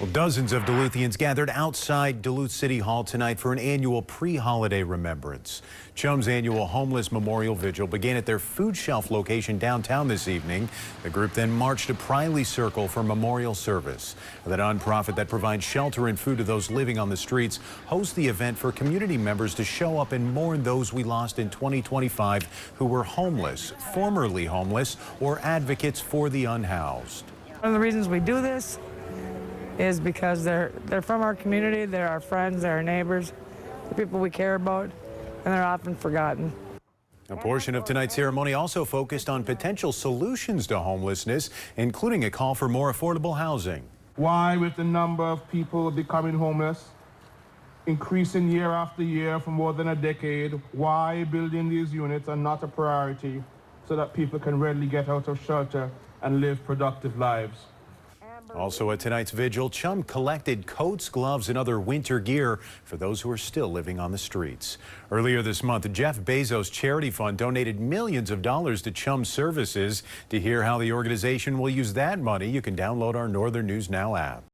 Well, dozens of Duluthians gathered outside Duluth City Hall tonight for an annual pre-holiday remembrance. CHUM's annual Homeless Memorial Vigil began at their food shelf location downtown this evening. The group then marched to Priley Circle for memorial service. The nonprofit that provides shelter and food to those living on the streets hosts the event for community members to show up and mourn those we lost in 2025 who were homeless, formerly homeless, or advocates for the unhoused. One of the reasons we do this is because they're from our community, they're our friends, they're our neighbors, the people we care about, and they're often forgotten. A portion of tonight's ceremony also focused on potential solutions to homelessness, including a call for more affordable housing. Why, with the number of people becoming homeless increasing year after year for more than a decade, why building these units are not a priority so that people can readily get out of shelter and live productive lives? Also at tonight's vigil, CHUM collected coats, gloves, and other winter gear for those who are still living on the streets. Earlier this month, Jeff Bezos' charity fund donated millions of dollars to CHUM services. To hear how the organization will use that money, you can download our Northern News Now app.